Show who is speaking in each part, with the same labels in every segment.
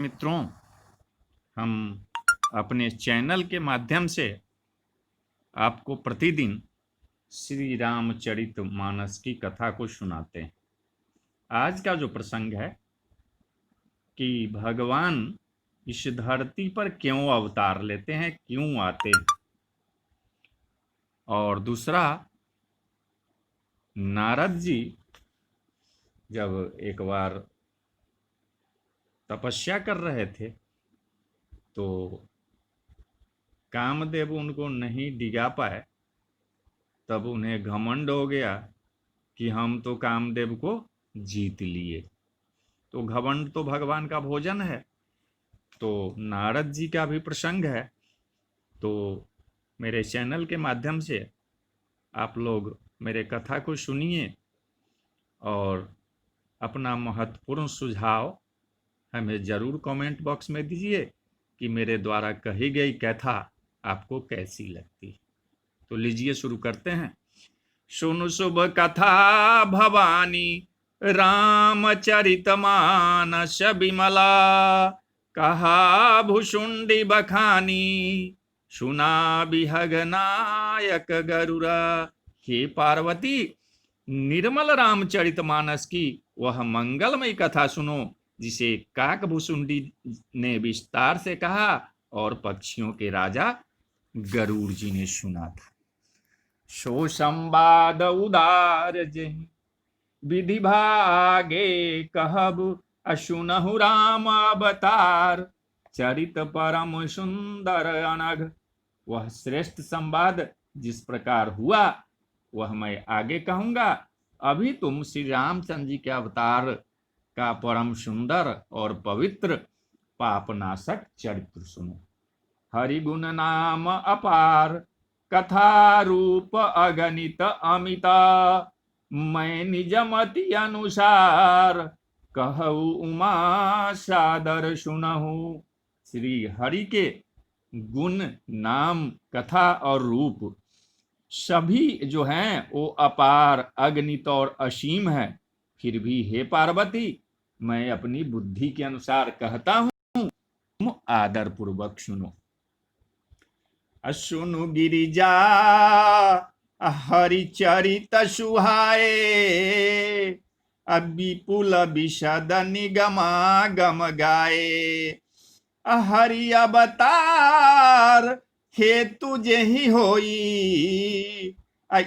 Speaker 1: मित्रों, हम अपने चैनल के माध्यम से आपको प्रतिदिन श्री रामचरितमानस की कथा को सुनाते हैं। आज का जो प्रसंग है कि भगवान इस धरती पर क्यों अवतार लेते हैं, क्यों आते हैं, और दूसरा, नारद जी जब एक बार तपस्या कर रहे थे तो कामदेव उनको नहीं डिगा पाए। तब उन्हें घमंड हो गया कि हम तो कामदेव को जीत लिए। तो घमंड तो भगवान का भोजन है। तो नारद जी का भी प्रसंग है। तो मेरे चैनल के माध्यम से आप लोग मेरे कथा को सुनिए और अपना महत्वपूर्ण सुझाव हमें ज़रूर कमेंट बॉक्स में दीजिए कि मेरे द्वारा कही गई कथा आपको कैसी लगती। तो लीजिए शुरू करते हैं। सुनु शुभ कथा भवानी रामचरितमानस बिमला, कहा भुषुंडी बखानी सुना बिहग नायक गरुरा। हे पार्वती, निर्मल रामचरितमानस की वह मंगलमय कथा सुनो जिसे काकभुषुंडी ने विस्तार से कहा और पक्षियों के राजा गरुड़ जी ने सुना था। सो संवाद उदार जहि विधि भागे कहब, असुनहु राम अवतार चरित परम सुंदर अनघ। वह श्रेष्ठ संवाद जिस प्रकार हुआ वह मैं आगे कहूंगा। अभी तुम श्री रामचंद्र जी के अवतार का परम सुंदर और पवित्र पापनाशक चरित्र सुनो। हरिगुण नाम अपार, कथा रूप अगणित अमिता। मैं निजमति अनुसार कहूँ उमा सादर सुनहु। श्री हरि के गुण, नाम, कथा और रूप सभी जो हैं वो अपार, अगणित और असीम है। फिर भी हे पार्वती, मैं अपनी बुद्धि के अनुसार कहता हूँ, तुम आदर पूर्वक सुनो। सुनु गिरिजा हरिचरित सुहाए, विपुल विशद निगमागम गाए। हरि अवतार हेतु जेहि होई,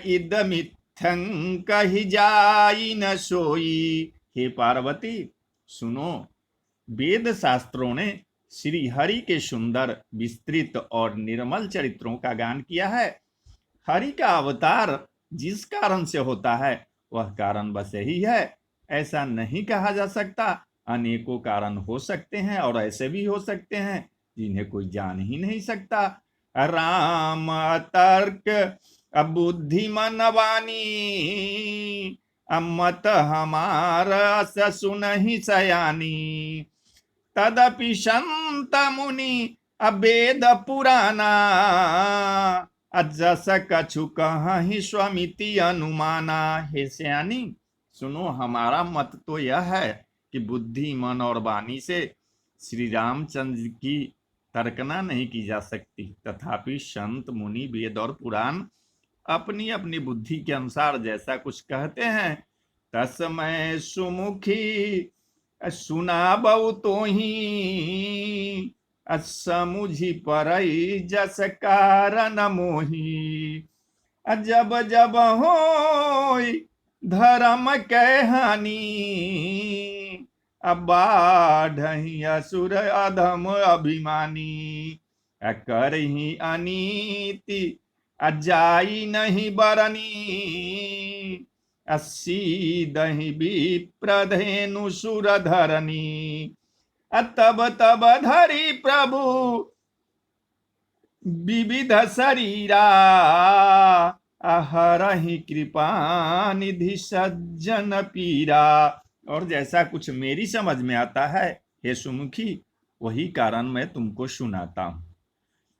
Speaker 1: इदमिथं कहि जाई न सोई। हे पार्वती सुनो, वेद शास्त्रों ने श्री हरि के सुंदर, विस्तृत और निर्मल चरित्रों का गान किया है। हरि का अवतार जिस कारण से होता है वह कारण बस यही है, ऐसा नहीं कहा जा सकता। अनेकों कारण हो सकते हैं और ऐसे भी हो सकते हैं जिन्हें कोई जान ही नहीं सकता। राम तर्क बुद्धिमान वाणी, मत हमारा सुनहि सयानी। तदपि संत मुनि अवेद पुराना, जस कछु कहि स्वमिति अनुमाना। हे सयानी सुनो, हमारा मत तो यह है कि बुद्धि, मन और वाणी से श्री रामचंद्र की तर्कना नहीं की जा सकती। तथापि संत, मुनि, वेद और पुराण अपनी अपनी बुद्धि के अनुसार जैसा कुछ कहते हैं। तस्मै सुमुखी सुना बहु तो ही, समुझी परई जस कारण मोही। जब जब होई धर्म के हानि, बाढ़ही असुर अधम अभिमानी। करही अनीति जाई नहीं बरनी, सीदहि विप्रधेनु सुर धरनी। तब तब धरी प्रभु विविध शरीरा, हरहि कृपा निधि सज्जन पीरा। और जैसा कुछ मेरी समझ में आता है हे सुमुखी, वही कारण मैं तुमको सुनाता हूं।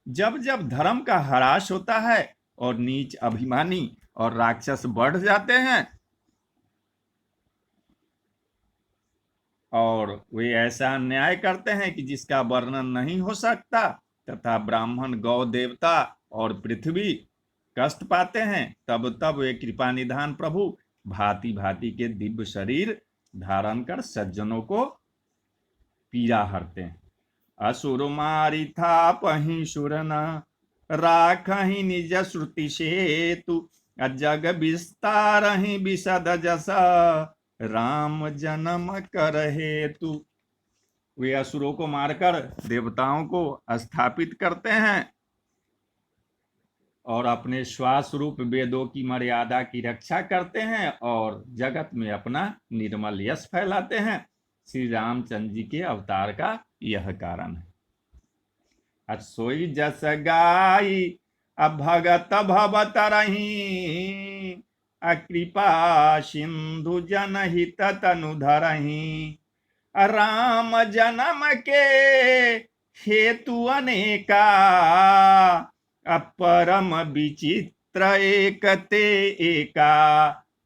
Speaker 1: जब जब धर्म का ह्रास होता है और नीच, अभिमानी और राक्षस बढ़ जाते हैं, और वे ऐसा न्याय करते हैं कि जिसका वर्णन नहीं हो सकता, तथा ब्राह्मण, गौ देवता और पृथ्वी कष्ट पाते हैं। तब तब वे कृपा निधान प्रभु भांति भांति के दिव्य शरीर धारण कर सज्जनों को पीड़ा हरते हैं। असुर मारी था पही सुर न राखहि निज श्रुति सेतु, जग विस्तारहि विशद जस राम जन्म कर हेतु। वे असुरों को मारकर देवताओं को स्थापित करते हैं और अपने श्वास रूप वेदों की मर्यादा की रक्षा करते हैं और जगत में अपना निर्मल यश फैलाते हैं। श्री रामचंद्र जी के अवतार का यह कारण है। सोई जस गाई भगत भव तरही, कृपा सिंधु जनहित तनु धरही, राम जन्म के हेतु अनेका, परम विचित्र एक ते एका।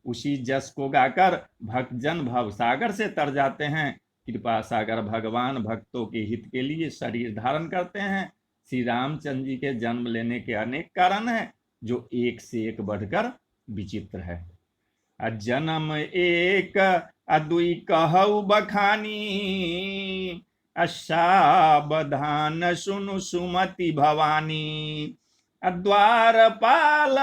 Speaker 1: उसी जस को गाकर भक्तजन भवसागर से तर जाते हैं। कृपा सागर भगवान भक्तों के हित के लिए शरीर धारण करते हैं। श्री रामचंद्र जी के जन्म लेने के अनेक कारण हैं, जो एक से एक बढ़कर विचित्र है। जन्म एक अदुई कहु बखानी, सावधान सुनु सुमति भवानी, द्वारपाल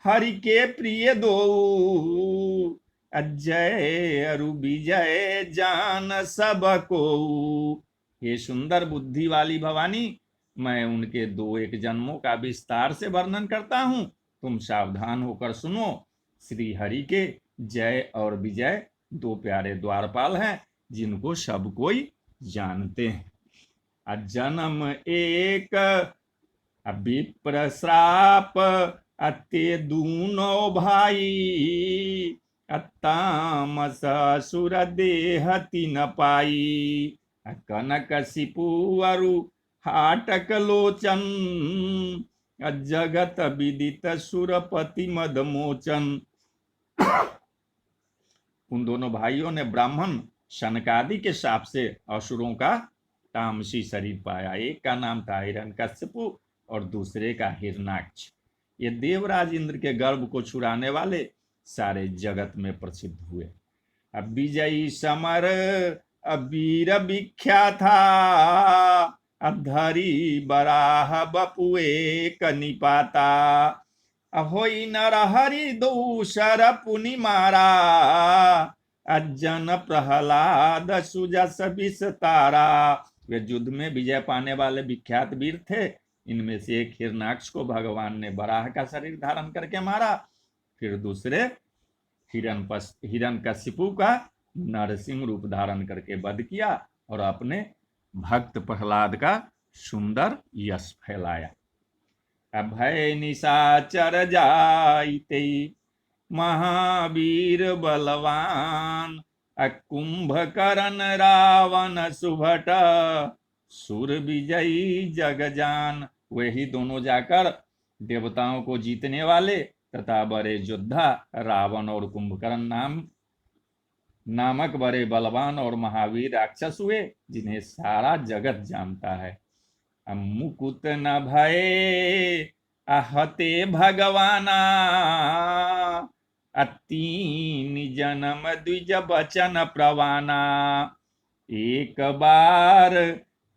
Speaker 1: हरि के प्रिय दो, जय अरु विजय जान सब को। ये सुंदर बुद्धि वाली भवानी, मैं उनके 2-1 जन्मों का विस्तार से वर्णन करता हूं, तुम सावधान होकर सुनो। श्री हरि के जय और विजय 2 प्यारे द्वारपाल हैं, जिनको सब कोई जानते हैं। जन्म एक विप्र श्राप, ते दूनो भाई, तामस असुर देह तीन पाई, कनक सिपुअरु हाटक लोचन, जगत विदित सुरपति मदमोचन। उन दोनों भाइयों ने ब्राह्मण शनकादि के शाप से असुरों का तामसी शरीर पाया। एक का नाम था हिरण्यकश्यपु और दूसरे का हिरणाक्ष। ये देवराज इंद्र के गर्भ को छुड़ाने वाले सारे जगत में प्रसिद्ध हुए। अब विजयी समर वीर विख्याता, धरी बराह बपुए कनिपाता, होई नरहरि दूसर पुनि मारा, अज्जन प्रहलाद सुजस विस्तारा। वे युद्ध में विजय पाने वाले विख्यात वीर थे। इनमें से एक हिरणाक्ष को भगवान ने बराह का शरीर धारण करके मारा, फिर दूसरे हिरण्यकशिपु का नरसिंह रूप धारण करके वध किया और अपने भक्त प्रहलाद का सुंदर यश फैलाया। अभय निशाचर जाइते महावीर बलवान, कुंभकर्ण रावण सुभट, सुर विजयी जगजान। वही दोनों जाकर देवताओं को जीतने वाले तथा बड़े योद्धा रावण और कुंभकर्ण नामक बड़े बलवान और महावीर राक्षस हुए, जिन्हें सारा जगत जानता है। मुकुत न भये आहते भगवाना, तीन जन्म द्विज बचन प्रवाना, एक बार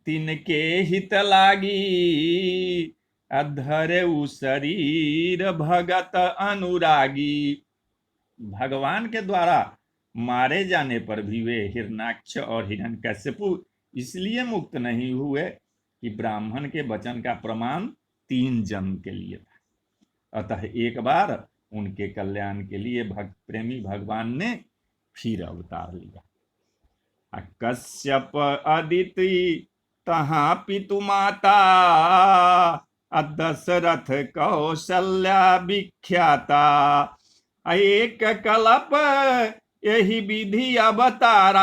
Speaker 1: तिनके हित लागी, अधरे उ शरीर भगत अनुरागी। भगवान के द्वारा मारे जाने पर भी वे हिरणाक्ष और हिरण्यकश्यपु इसलिए मुक्त नहीं हुए कि ब्राह्मण के वचन का प्रमाण 3 जन्म के लिए था। अतः एक बार उनके कल्याण के लिए भक्त प्रेमी भगवान ने फिर अवतार लिया। कश्यप अदिति तहाँ पितु माता, दशरथ कौशल्या विख्याता, एक कल्प यही विधि अवतारा,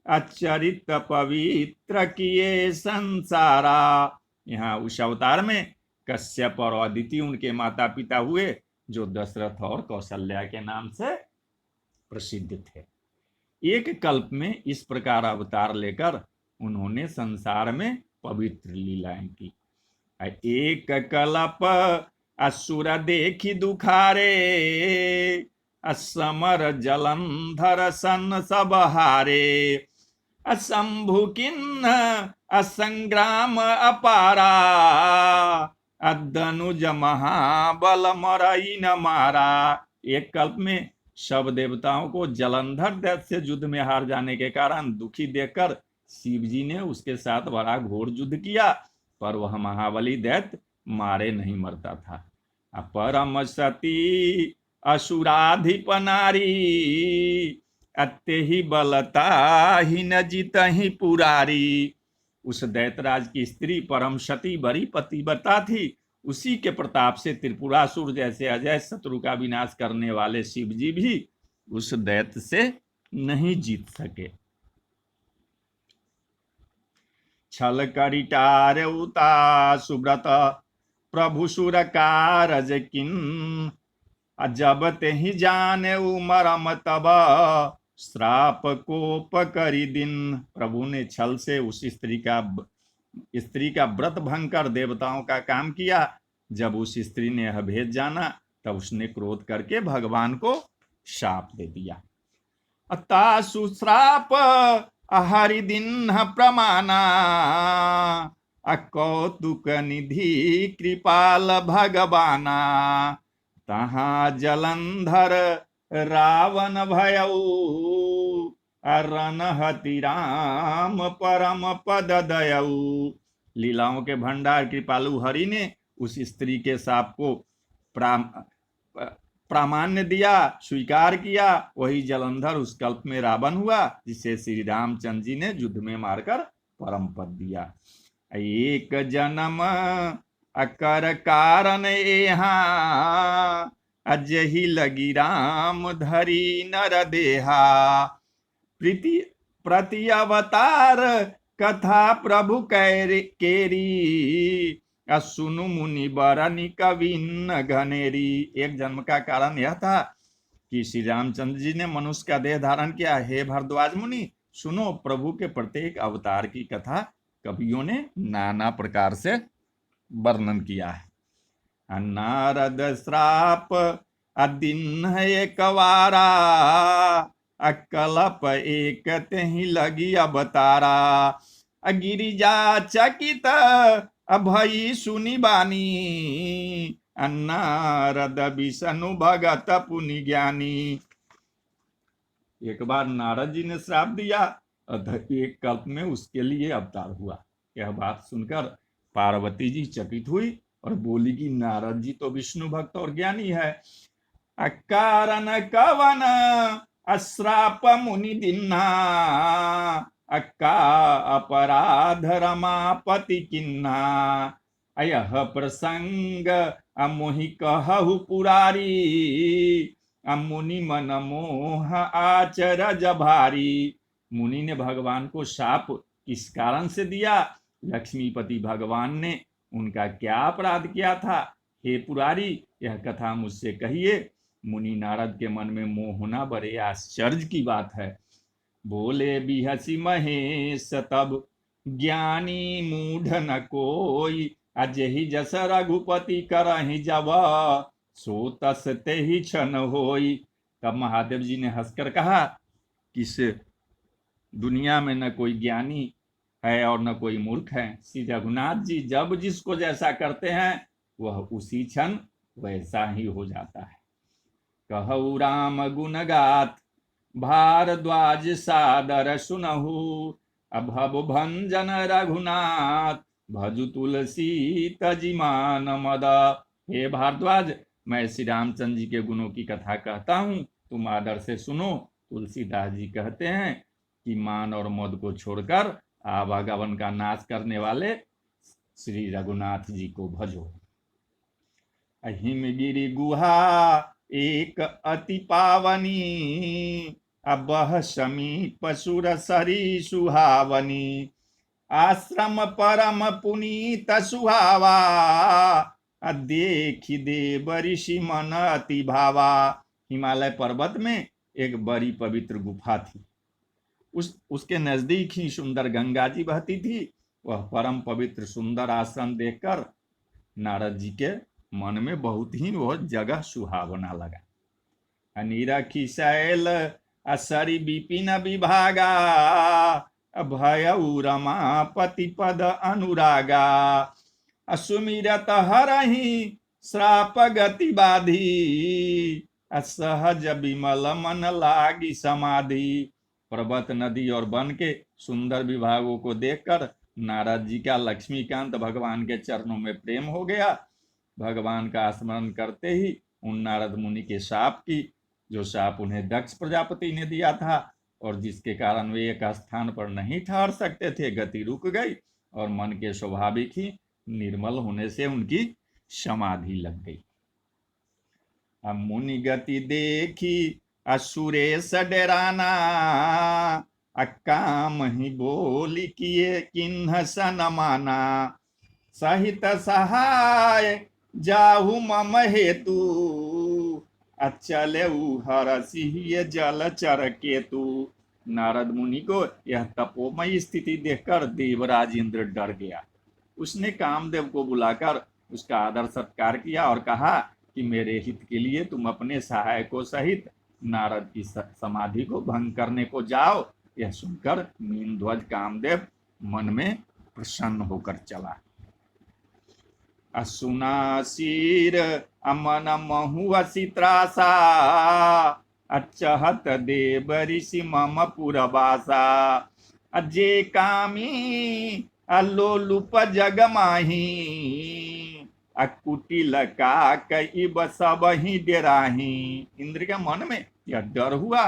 Speaker 1: अचरित पवित्र किए संसारा। यहाँ उस अवतार में कश्यप और अदिति उनके माता पिता हुए, जो दशरथ और कौशल्या के नाम से प्रसिद्ध थे। एक कल्प में इस प्रकार अवतार लेकर उन्होंने संसार में पवित्र लीलाएं की। एक कल्प असुर देखी दुखारे, असमर जलंधर सन सब हारे, असंभु किन्न असंग्राम अपारा, अदनुज महाबल मरई न मारा। एक कल्प में सब देवताओं को जलंधर दैत्य से युद्ध में हार जाने के कारण दुखी देखकर शिव जी ने उसके साथ बड़ा घोर युद्ध किया, पर वह महाबली दैत्य मारे नहीं मरता था। परम सती असुराधिप नारी, अत्ते ही बलता ही न जीत ही पुरारी। उस दैतराज की स्त्री परम सती बड़ी पतिव्रता थी। उसी के प्रताप से त्रिपुरासुर जैसे अजय शत्रु का विनाश करने वाले शिव जी भी उस दैत्य से नहीं जीत सके। छल करिटार उता सुब्रत प्रभु सुर कारज किन, जब ते ही जाने उमरम तब श्राप कोप करी दिन। प्रभु ने छल से उस स्त्री का व्रत भंग कर देवताओं का काम किया। जब उस स्त्री ने यह भेद जाना तब उसने क्रोध करके भगवान को शाप दे दिया। अता सुश्राप हरि दिन प्रमाना, अकौतुक निधि कृपाल भगवाना। तहाँ जलंधर रावण भयऊ, रनहति राम परम पद दयऊ। लीलाओं के भंडार कृपालु हरि ने उस स्त्री के शाप को प्रामाण्य दिया, स्वीकार किया। वही जलंधर उस कल्प में रावण हुआ, जिसे श्री रामचंद्र जी ने युद्ध में मारकर परम पद दिया। एक जन्म अकर कारण यहाँ, अजहि लगी राम धरी नर देहा। प्रति अवतार कथा प्रभु केरी, सुनु मुनि बरनि कविन घनेरी। एक जन्म का कारण यह था कि श्री रामचंद्र जी ने मनुष्य का देह धारण किया। हे भरद्वाज मुनि, सुनो, प्रभु के प्रत्येक अवतार की कथा कवियों ने नाना प्रकार से वर्णन किया है। नारद श्राप अदिन एक वारा, अकल्प एक ही लगी अवतारा। गिरिजा चकित अभई सुनि बानी, नारद विष्णु भगत पुनि ज्ञानी। एक बार नारद जी ने श्राप दिया, एक कल्प में उसके लिए अवतार हुआ। यह बात सुनकर पार्वती जी चकित हुई और बोली कि नारद जी तो विष्णु भक्त और ज्ञानी है। अकारण कवन अश्राप मुनि दिन्ना, अक्का अपराध रमापति किन्ना। अयह प्रसंग अमोहि कहु पुरारी, मुनि मन मोह आचरज भारी। मुनि ने भगवान को शाप किस कारण से दिया? लक्ष्मीपति भगवान ने उनका क्या अपराध किया था? हे पुरारी, यह कथा मुझसे कहिए। मुनि नारद के मन में मोह होना बड़े आश्चर्य की बात है। बोले बिहसी महेश तब, ज्ञानी मूढ़ न कोई। अजहि जस रघुपति करहि जब, सो तस ते ही क्षण होई। तब महादेव जी ने हंसकर कहा कि इस दुनिया में न कोई ज्ञानी है और न कोई मूर्ख है। श्री रघुनाथ जी जब जिसको जैसा करते हैं वह उसी क्षण वैसा ही हो जाता है। कहु राम गुण गात, भारद्वाज सादर सुनहु। अभव भंजन रघुनाथ, भजु तुलसी तजिमान मद। हे भारद्वाज, मैं श्री रामचंद्र जी के गुणों की कथा कहता हूँ, तुम आदर से सुनो। तुलसीदास जी कहते हैं कि मान और मद को छोड़कर आवागमन का नाश करने वाले श्री रघुनाथ जी को भजो। हिमगिरि गुहा एक अति पावनी, अबह समीप सुर सरी सुहावनी। आश्रम परम पुनीत सुहावा, देखि देव ऋषि मन अति भावा। हिमालय पर्वत में एक बड़ी पवित्र गुफा थी। उसके नजदीक ही सुंदर गंगा जी बहती थी। वह परम पवित्र सुंदर आश्रम देखकर नारद जी के मन में बहुत ही वह जगह सुहावना लगा। अनिरखी शैल असरि विपिन विभागा, भयउ रमापति पद अनुरागा, असुमिरत हरहि श्राप गति बाधी, असहज विमल मन लागी समाधि। पर्वत, नदी और वन के सुंदर विभागों को देखकर नारद जी का लक्ष्मीकांत भगवान के चरणों में प्रेम हो गया। भगवान का स्मरण करते ही उन नारद मुनि के शाप की, जो शाप उन्हें दक्ष प्रजापति ने दिया था और जिसके कारण वे एक स्थान पर नहीं ठहर सकते थे, गति रुक गई और मन के स्वाभाविक ही निर्मल होने से उनकी समाधि लग गई। मुनि गति देखी असुरेश डराना, अकाम ही बोली किए किन्ह सन माना, सहित सहाय जाहु मम हेतु, अचल हरसिह जल चर केतु। नारद मुनि को यह तपोमयी स्थिति देखकर देवराज इंद्र डर गया। उसने कामदेव को बुलाकर उसका आदर सत्कार किया और कहा कि मेरे हित के लिए तुम अपने सहायकों सहित नारद की समाधि को भंग करने को जाओ। यह सुनकर मीनध्वज कामदेव मन में प्रसन्न होकर चला। असुना शीर अमन महुअसि त्रासा, अचहत देव ऋषि मम पुरवासा, अजे कामी अलोलुप जग माही, अकुटिल काक इब सब ही डेराही। इंद्र के मन में यह डर हुआ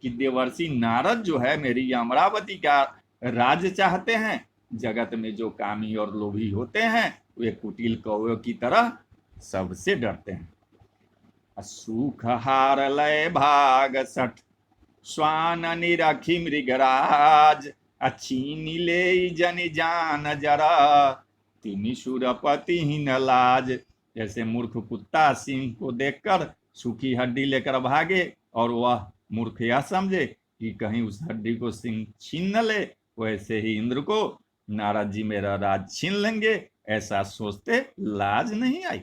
Speaker 1: कि देवर्षि नारद जो है मेरी अमरावती का राज चाहते हैं। जगत में जो कामी और लोभी होते हैं वे कुटिल कौओं की तरह सबसे डरते हैं। सुख हार लय भाग सठ, स्वान निरखी मृगराज, अच्छी नीले जन जान जरा, तिनि सुरपति ही न लाज। जैसे मूर्ख कुत्ता सिंह को देखकर सूखी हड्डी लेकर भागे और वह मूर्ख यह समझे कि कहीं उस हड्डी को सिंह छीन न ले, वैसे ही इंद्र को नारद जी मेरा राज छीन लेंगे ऐसा सोचते लाज नहीं आई।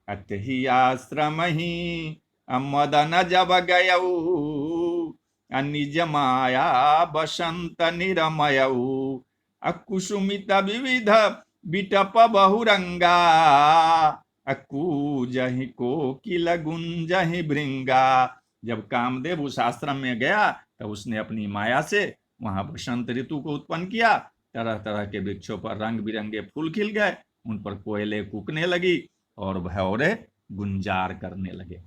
Speaker 1: अतहि आश्रम ही मदन जब गयऊ, निज माया बसंत निरमयऊ, अकुसुमित विविध बिटप बहुरंगा, अकूजहि कोकिल गुंजहि भृंगा। जब कामदेव उस आश्रम में गया तब उसने अपनी माया से वहां बसंत ऋतु को उत्पन्न किया। तरह तरह के वृक्षों पर रंग बिरंगे फूल खिल गए, उन पर कोयले कूकने लगी और भौरे गुंजार करने लगे।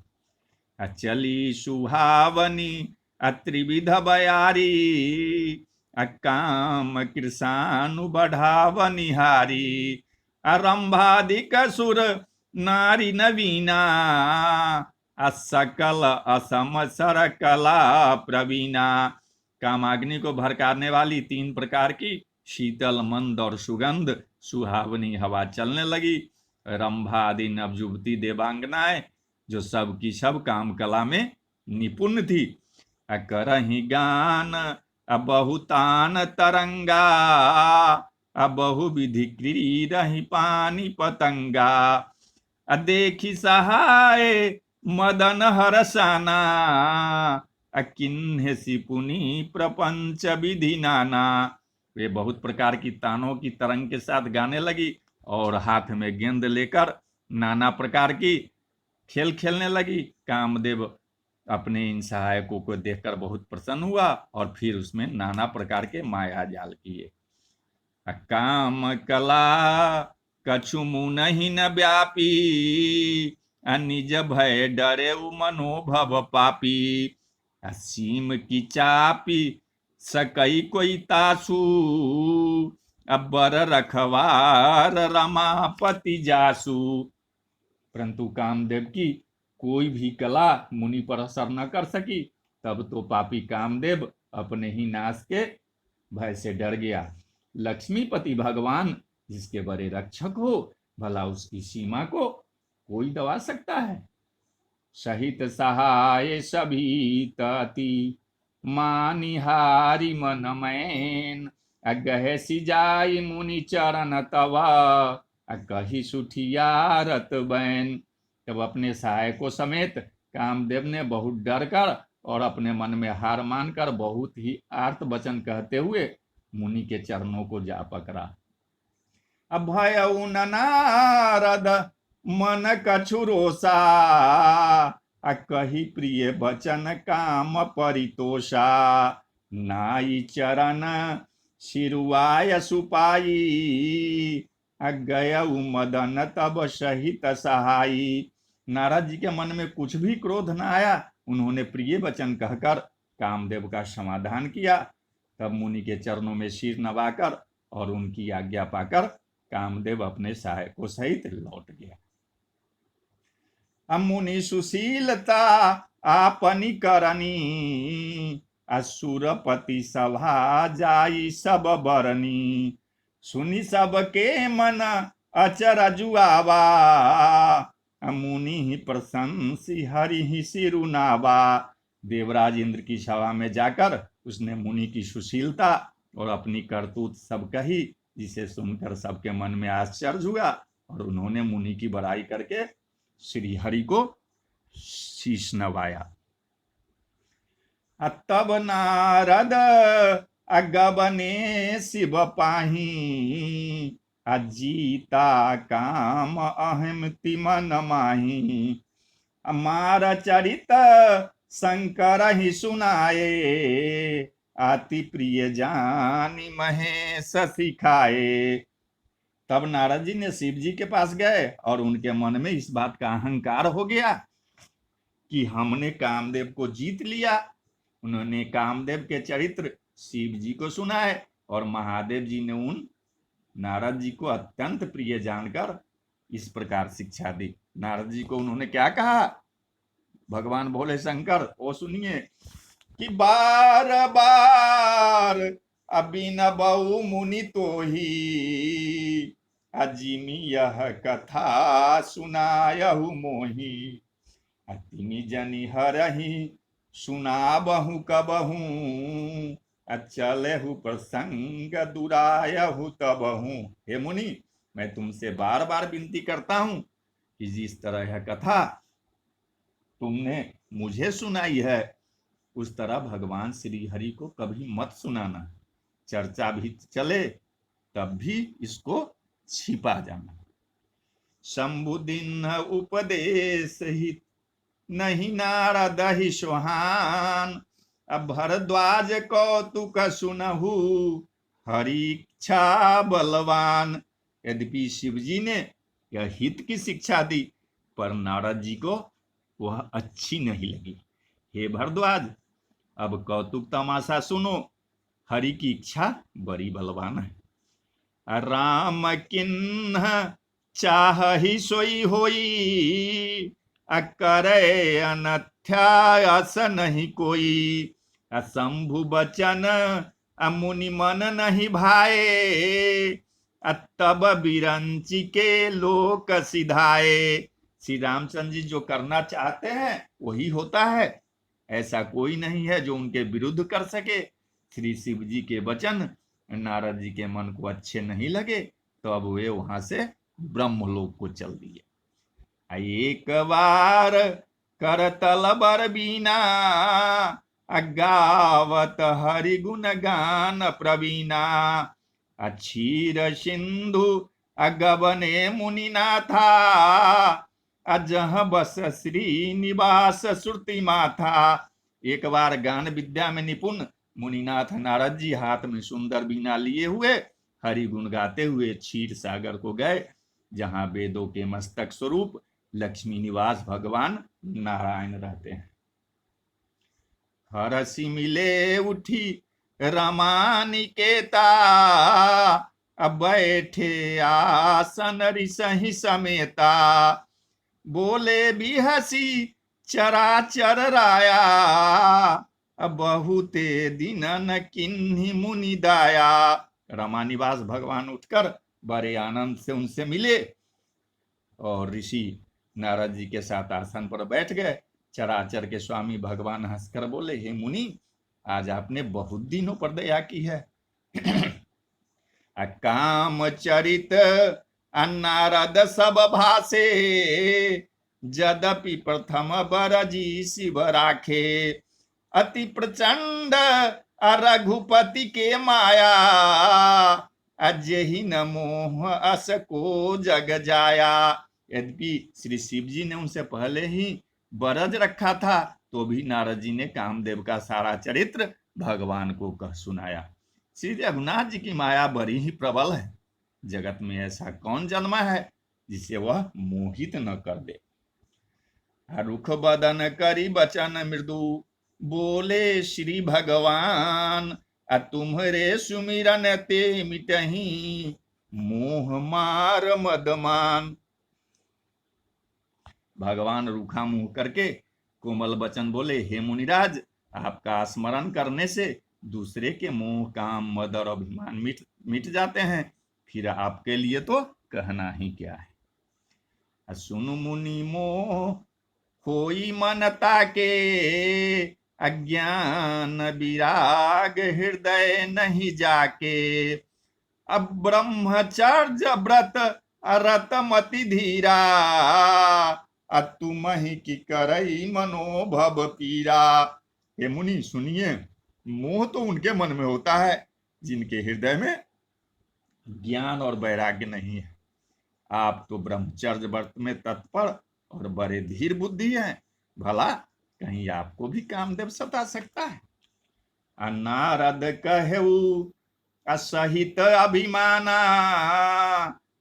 Speaker 1: अचली सुहावनी अत्रिविध बयारी, अकाम कृषानु बढ़ाव निहारी, अरंभादिक सुर नारी नवीना, असकल असम सर कला प्रवीणा। कामाग्नि को भड़काने वाली 3 प्रकार की शीतल मंद और सुगंध सुहावनी हवा चलने लगी। रंभा आदि नवयुवती देवांगनाएं जो सब की सब काम कला में निपुण थी। अकरहि गान अबहुतान तरंगा, अबहु विधि क्रीडहि पानी पतंगा, अदेखी सहाय मदन हरसाना, अकिन्हि पुनि प्रपंच विधि नाना। वे बहुत प्रकार की तानों की तरंग के साथ गाने लगी और हाथ में गेंद लेकर नाना प्रकार की खेल खेलने लगी। कामदेव अपने इन सहायकों को देखकर बहुत प्रसन्न हुआ और फिर उसमें नाना प्रकार के माया जाल किए। काम कला कछु मुनहि न व्यापी, निज भय डरे मनोभव पापी, असीम की चापी सकई कोई तासु, अब्बर रखवार रमापति जासु। परंतु कामदेव की कोई भी कला मुनि पर असर न कर सकी। तब तो पापी कामदेव अपने ही नाश के भय से डर गया। लक्ष्मीपति भगवान जिसके बड़े रक्षक हो, भला उसकी सीमा को कोई दबा सकता है। सहित सहाय सभी तति मानिहारी मन मैन गहे सिजाई मुनि चरण तवा कही सुठियारत बैन। जब अपने सहायकों समेत कामदेव ने बहुत डर कर और अपने मन में हार मानकर बहुत ही आर्त वचन कहते हुए मुनि के चरणों को जा पकड़ा। अभय नारद मन कछु रोषा कही प्रिय वचन काम परितोषा। नाई चरण शिरुआय सुपाई गय मदन तब सहित सहाई। नारद जी के मन में कुछ भी क्रोध न आया। उन्होंने प्रिय वचन कहकर कामदेव का समाधान किया। तब मुनि के चरणों में सिर नवाकर और उनकी आज्ञा पाकर कामदेव अपने सहायकों सहित लौट गया। मुनि सुशीलता आपनी करनी असुरपति सभा जाई सब बरनी। सुनी सबके मन अचर जुआवा मुनि प्रशंसी हरि ही सिरुनावा। देवराज इंद्र की सभा में जाकर उसने मुनि की सुशीलता और अपनी करतूत सब कही, जिसे सुनकर सबके मन में आश्चर्य हुआ और उन्होंने मुनि की बड़ाई करके श्री हरि को शीश नवाया। तब नारद अगबने शिव पाही अजीता काम अहम तिमन माही। अमार चरित शंकर ही सुनाए अति प्रिय जानी महेश सिखाए। तब नारद जी ने शिव जी के पास गए और उनके मन में इस बात का अहंकार हो गया कि हमने कामदेव को जीत लिया। उन्होंने कामदेव के चरित्र शिव जी को सुनाए और महादेव जी ने उन नारद जी को अत्यंत प्रिय जानकर इस प्रकार शिक्षा दी। नारद जी को उन्होंने क्या कहा? भगवान भोले शंकर, वो सुनिए कि बार बार अभिनव मुनि तो ही अजिमी यह कथा सुनायहु मोही। अतिमि जनि हरहि सुनाबहु कबहू चलहु प्रसंग दुरायहु तबहू। हे मुनि, मैं तुमसे बार बार विनती करता हूं कि जिस तरह यह कथा तुमने मुझे सुनाई है उस तरह भगवान श्री हरि को कभी मत सुनाना। चर्चा भी चले तब भी इसको छिपा जाना। शंभुदिन उपदेश हित नहीं नारद ही सोहान। अब भरद्वाज कौतुक सुनहु हरिच्छा बलवान। यद्यपि शिव जी ने यह हित की शिक्षा दी पर नारद जी को वह अच्छी नहीं लगी। हे भरद्वाज, अब कौतुक तमाशा सुनो। हरि की इच्छा बड़ी बलवान है। राम किन्ह चाह ही सोई होई करे अनथ्या अस नहीं कोई। शंभु बचन मुनि मन नहीं भाए तब बिरंची के लोक सिधाए। श्री रामचंद्र जी जो करना चाहते हैं वही होता है। ऐसा कोई नहीं है जो उनके विरुद्ध कर सके। श्री शिव जी के वचन नारद जी के मन को अच्छे नहीं लगे तो अब वे वहां से ब्रह्मलोक को चल दिए। एक बार करतल बर बीना गावत हरि गुण गान प्रवीणा। क्षीर सिंधु अगबने मुनिनाथा अजह बस श्री निवास श्रुति माथा। एक बार गान विद्या में निपुण मुनिनाथ नारद जी हाथ में सुंदर बीना लिए हुए हरि गुण गाते हुए क्षीर सागर को गए, जहां वेदों के मस्तक स्वरूप लक्ष्मी निवास भगवान नारायण रहते हैं। हरसि मिले उठी रमानिकेता अब बैठे आसन ऋषि समेता। बोले भी हसी चराचर राया बहुते दिनन किन्हीं मुनि दाया। रमानिवास भगवान उठकर बड़े आनंद से उनसे मिले और ऋषि नारद जी के साथ आसन पर बैठ गए। चराचर के स्वामी भगवान हंसकर बोले, हे मुनि, आज आपने बहुत दिनों पर दया की है। काम चरित नारद सब भाषे, जदपि प्रथम बरजी शिव राखे। अति प्रचंड रघुपति के माया, अजहि न मोह अस को जग जाया। यद्यपि श्री शिव जी ने उनसे पहले ही बरज रखा था, तो भी नारद जी ने कामदेव का सारा चरित्र भगवान को कह सुनाया। श्री रघुनाथ जी की माया बड़ी ही प्रबल है। जगत में ऐसा कौन जन्मा है जिसे वह मोहित न कर दे। रुख बदन करी बचन मृदु, बोले श्री भगवान। तुम्हरे सुमिरन ते मिटही, मोह मार मदमान। भगवान रूखा मुंह करके कोमल बचन बोले, हे मुनिराज, आपका स्मरण करने से दूसरे के मोह काम मद और अभिमान मिट जाते हैं, फिर आपके लिए तो कहना ही क्या है। सुनु मुनि मोह होई मनता के, अज्ञान विराग हृदय नहीं जाके। अब ब्रह्मचर्य व्रत रतमति धीरा, तुम ही की करई मनोभव पीरा। हे मुनि सुनिए, मोह तो उनके मन में होता है जिनके हृदय में ज्ञान और वैराग्य नहीं है। आप तो ब्रह्मचर्य व्रत में तत्पर और बड़े धीर बुद्धि हैं, भला कहीं आपको भी कामदेव सता सकता है। नारद कहऊ असहित अभिमाना,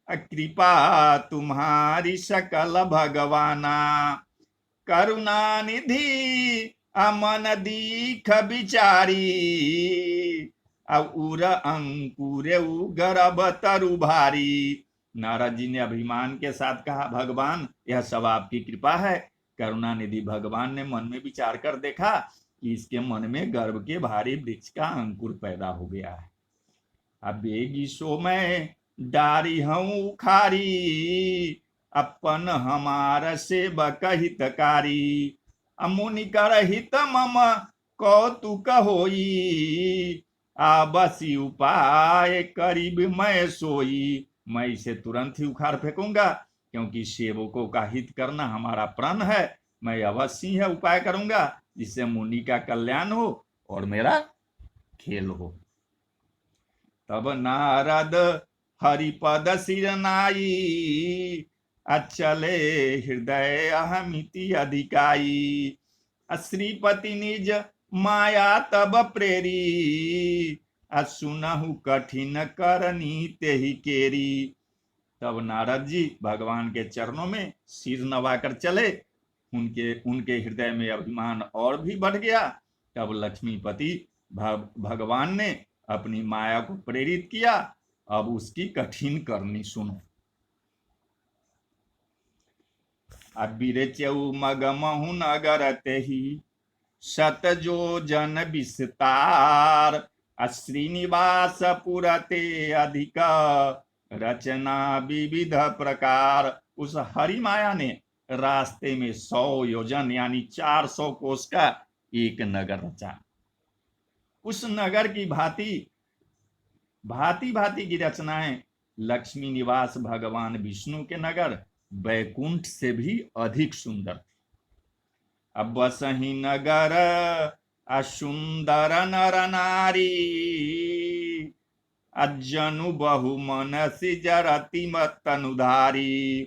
Speaker 1: कृपा तुम्हारी सकल भगवाना। करुणा निधि अमन दीख विचारी, उर अंकुर गर्भ तरु भारी। नारद जी ने अभिमान के साथ कहा, भगवान यह सब आपकी कृपा है। करुणा निधि भगवान ने मन में विचार कर देखा कि इसके मन में गर्भ के भारी वृक्ष का अंकुर पैदा हो गया है। अब बेगी सो मैं डारी हूं खारी, अपन हमार सेवक हितकारी। मुनि कर हित मम कौतुक होई, बसी उपाय करीब मैं सोई। मैं इसे तुरंत ही उखाड़ फेंकूंगा, क्योंकि सेवकों का हित करना हमारा प्रण है। मैं अवश्य है उपाय करूंगा जिससे मुनि का कल्याण हो और मेरा खेल हो। तब नारद हरिपद सिरनाई, अचले हृदय अहमिति अधिकाई। श्रीपति निज माया तब प्रेरी, सुनहु कठिन करनी तेहि केरी। तब नारद जी भगवान के चरणों में सिर नवाकर चले। उनके हृदय में अभिमान और भी बढ़ गया। तब लक्ष्मीपति भगवान ने अपनी माया को प्रेरित किया। अब उसकी कठिन करनी सुनो। अबिरचऊ मगमहु नगर तेहि, शतजो जन विस्तार। श्रीनिवास पुरते अधिक, रचना विविध प्रकार। उस हरि माया ने रास्ते में 100 योजन यानी 400 कोस का एक नगर रचा। उस नगर की भांति भांति की रचनाएं लक्ष्मी निवास भगवान विष्णु के नगर बैकुंठ से भी अधिक सुंदर थी। अब बसही नगर असुंदर नर नारी, अजनु बहु मनसी जरति तनुधारी।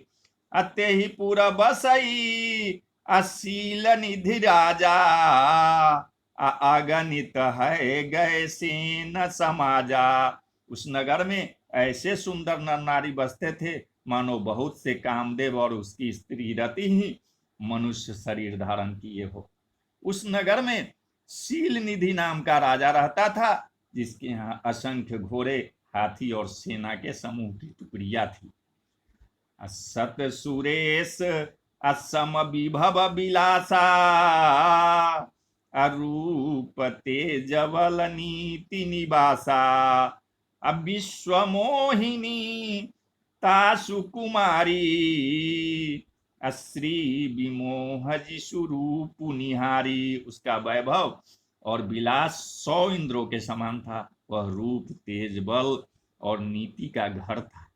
Speaker 1: अतेहि पुर बसई अशील निधि राजा, अगणित है गए सेन समाजा। उस नगर में ऐसे सुंदर नर नारी बसते थे मानो बहुत से कामदेव और उसकी स्त्री रति ही मनुष्य शरीर धारण किए हो। उस नगर में शील निधि नाम का राजा रहता था, जिसके यहाँ असंख्य घोड़े, हाथी और सेना के समूह की टुकड़ियां थी। सत सुरेश असम विभव विलासा, अरूप तेजवल नीति निवासा। विश्व मोहिनी तासु कुमारी, श्री विमोह जी स्वरूप निहारी। उसका वैभव और विलास 100 इंद्रों के समान था। वह रूप, तेज, बल और नीति का घर था।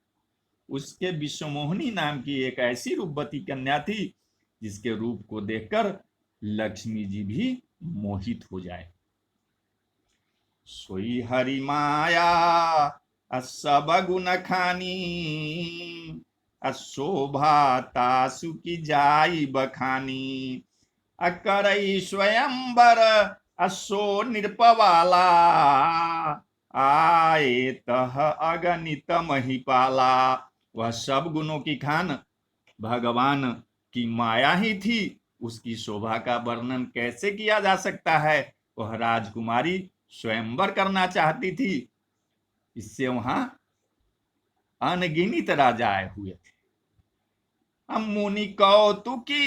Speaker 1: उसके विश्वमोहिनी नाम की एक ऐसी रूपवती कन्या थी जिसके रूप को देखकर लक्ष्मी जी भी मोहित हो जाए। सोई हरि माया सब गुण खानी, शोभा तासु की जाई बखानी। करई स्वयंवर असो नृपवाला, आए तह अगणित महिपाला। वह सब गुणों की खान भगवान की माया ही थी। उसकी शोभा का वर्णन कैसे किया जा सकता है। वह राजकुमारी स्वयंवर करना चाहती थी। इससे वहां अनगिनित राजा आए हुए थे। मुनि कौतुकी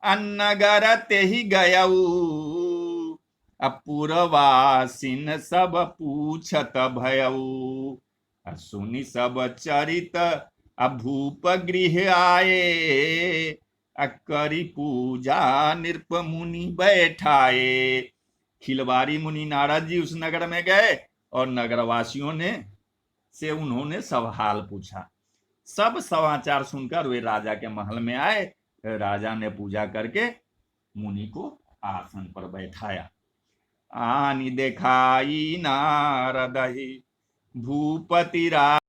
Speaker 1: अन्नगर ते ही गयऊ, पुरवासिन सब पूछत भयऊ। सुनि सब चरित भूप गृह आए, करी पूजा नृप मुनि बैठाए। खिलवारी मुनि नारद जी उस नगर में गए और नगरवासियों ने से उन्होंने सब हाल पूछा। सब समाचार सुनकर वे राजा के महल में आए। राजा ने पूजा करके मुनि को आसन पर बैठाया। आनी देखाई नारद भूपति राज